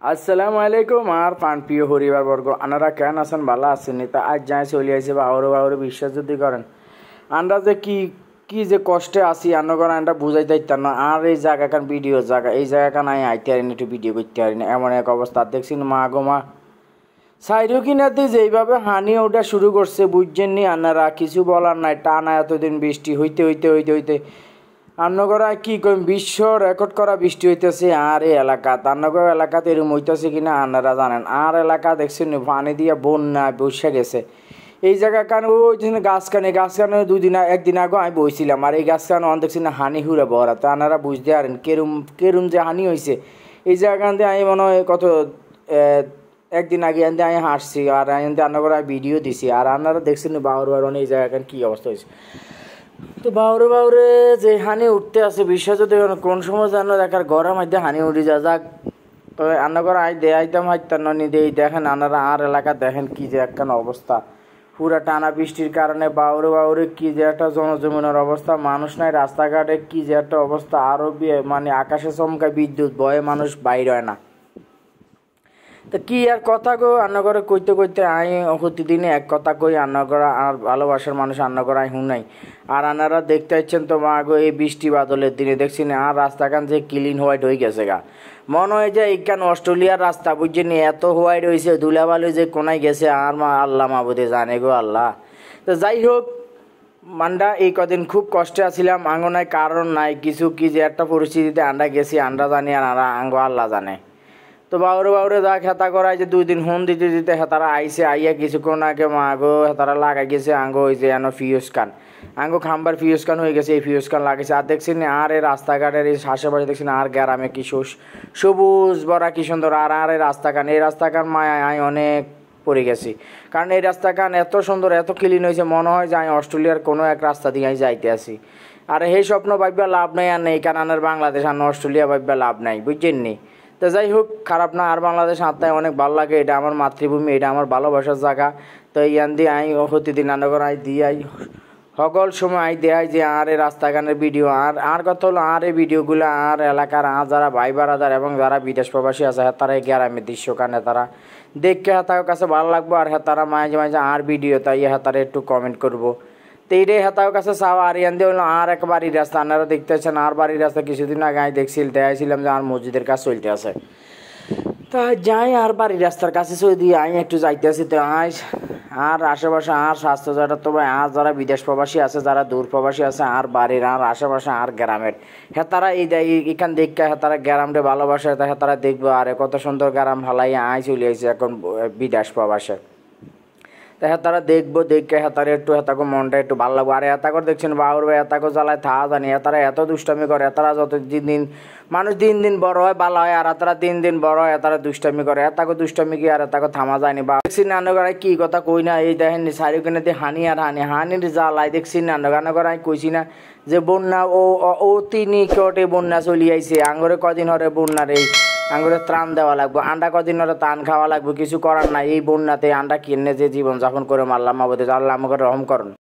আসসালামু আলাইকুম আর প্রাণপ্রিয় পরিবারবর্গ আনারা কেন আছেন ভালো আছেন তা আজ যাই চলে আইছে বাউরে বিশ্বাস যদি করেন আমরা যে কি যে কষ্টে আছি আন্নগর আমরা বুঝাইতে পারতাম না আর এই জায়গাখান ভিডিও জায়গা এই জায়গাখান আমি আইতে পারি না একটু ভিডিও করতে পারি না এমন এক অবস্থা দেখছি মা গো মা সাইরো কিনাতে যেইভাবে হানি ওটা শুরু করছে বুঝছেন নি আনারা কিছু বলার নাই টানা এতদিন বৃষ্টি হইতে আন্নগড়ায় কি কই বিশ্ব রেকর্ড করা বৃষ্টি হইতেছে আর এই এলাকা আন্নগড় এলাকাতে এরকম হইতেছে কিনা আপনারা জানেন আর এলাকা দেখছেন পানি দিয়ে বন্যা বসে গেছে এই জায়গা কারণ ওই গাছখানে 2 দিন একদিন আগে আমি বইছিলাম আর এই গাছখানে অন দেখছি না হানি হুড়ে ভরা তো আপনারা বুঝতে পারেন কেরুম যে হানি হয়েছে এই জায়গাখান দিয়ে আমি মনে হয় কত একদিন আগে আনতে আমি হাসছি আর আনতে আন্নগড়ায় ভিডিও দিছি আর আপনারা দেখছেন বাউর এই জায়গাখান কী অবস্থা হয়েছে তো বাউরে যে হানি উঠতে আছে বিশ্বাস যদি কোন সময় জানো দেখার ঘরের মধ্যে হানি উঠে যাক তবে আন্নাগর আইতাম হাইতাম নি দেই দেখেন আনারা আর এলাকা দেখেন কি যে একখান অবস্থা পুরা টানা বৃষ্টির কারণে বাউরে কি যে একটা জনজীবনের অবস্থা মানুষ নাই রাস্তাঘাটে কি যে একটা অবস্থা আরও মানে আকাশে চমকায় বিদ্যুৎ ভয়ে মানুষ বাইর হয় না তো কি আর কথা গো আন্নগরে কইতে আই প্রতিদিনে এক কথা কই আন্নগরা আর ভালোবাসার মানুষ আন্নগরা আই হুনাই আর আনারা দেখতে পাচ্ছেন তো মা গো এই বৃষ্টি বাদলের দিনে দেখছি না আর রাস্তাখান যে ক্লিন হোয়াইট হয়ে গেছে গা মনে হয় যে এইখান অস্ট্রেলিয়ার রাস্তা বুঝছেন এত হোয়াইট হয়েছে ধুলাবালু যে কোনায় গেছে আর মা আল্লাহ মাবুদে জানে গো আল্লাহ তো যাই হোক মান্ডা এই কদিন খুব কষ্টে আছিলাম আঙ্গনায় কারণ নাই কিছু কি যে একটা পরিস্থিতিতে আমরা গেছি আমরা জানি আর আঙ্গ আল্লাহ জানে তো বাউরে যা খেতা করাই যে 2 দিন হুন দিতে হেতারা আইসে আইয়া কিছুক্ষণ আগে মাগো হেতারা লাগাই গেছে আঙ্গো ওই যে ফিউজ কান আঙ্গো খাম্বার ফিউজ কান হয়ে গেছে এই ফিউজ কান লাগাইছে আর দেখছি আর এই রাস্তাঘাটের এই আশেপাশে দেখছি আর গ্রামে কি সবুজ ভরা কি সুন্দর আর এই রাস্তাখান মায় আমি অনেক পড়ে গেছি কারণ এই রাস্তাখান এত সুন্দর এত ক্লিন হয়েছে মনে হয় যে আমি অস্ট্রেলিয়ার কোনো এক রাস্তা দিয়ে আমি যাইতে আসি আর এই স্বপ্ন ভাববা লাভ নাই আর নেই কারণ বাংলাদেশ আর অস্ট্রেলিয়া ভাববা লাভ নাই বুঝছেন নি তো যাই হোক খারাপ না আর বাংলাদেশ আত্মায় অনেক ভালো লাগে এটা আমার মাতৃভূমি এটা আমার ভালোবাসার জায়গা তো ইয়ান দিয়ে আমি প্রতিদিন রান্নাঘর আই দিয়ে আই সকল সময় আই দেয় যে আর এই রাস্তাঘাটের ভিডিও আর কথা হলো আর এই ভিডিওগুলো আর এলাকার যারা ভাই বারাদার এবং যারা বিদেশ প্রবাসী আছে তারা এই গ্রামের দৃশ্যখানে তারা দেখে তার কাছে ভালো লাগবো আর তারা মাঝে আর ভিডিও তাই তারা একটু কমেন্ট করবো তো এইটাই হেতার কাছে চাওয়া আর ইয়ান দিয়ে হলো আর এক বাড়ির রাস্তা আপনারা দেখতেছেন আর বাড়ির রাস্তা কিছুদিন আগে আমি দেখাইছিলাম যে আর মসজিদের কাজ চলতে আছে তা যাই আর বাড়ির রাস্তার কাছে চলে দিয়ে আমি একটু যাইতে আসি তো আর আশেপাশে আর স্বাস্থ্য যারা তো ভাই আর যারা বিদেশ প্রবাসী আছে যারা দূর প্রবাসী আছে আর বাড়ির আর আশেপাশে আর গ্রামের হেতারা এখান দেখে হেতারা গ্রামটা ভালোবাসে হেতারা দেখবো আর কত সুন্দর গ্রাম ভালাই আই চলে আসছে এখন বিদেশ প্রবাসে তারা দেখবো দেখে হেতারে একটু হেতাকে মনটা একটু ভালো লাগবে আর হেতাকর দেখছেন বাউর ভাই হেতাকে জ্বালায় থা জানি হেতারা এত দুষ্টামি করে হেতারা যত দিন মানুষ দিন বড় হয় ভালো হয় আর হেতারা দিন বড় হয় হেতারা দুষ্টামি করে হেতাকে দুষ্টামি কি আর হেতাকে থামা যায়নি বা দেখছি নান্নগড়ায় কি কথা কই না এই দেখেন চারিখানে হানি আর হানির জ্বালায় দেখছি নান্নগড়ায় কইছি না যে বন্যা ও তিনি কটে বন্যা চলি আইছে আঙ্গরে কদিন হরে বন্যার এই আঙ্গুরে ত্রাণ দেওয়া লাগবে আন্ডা কদিন হলে ত্রাণ খাওয়া লাগবে কিছু করার নাই এই বন্যাতে আন্ডা কিনে যে জীবনযাপন করে মারলাম আল্লাহ আমাকে রহম করুন।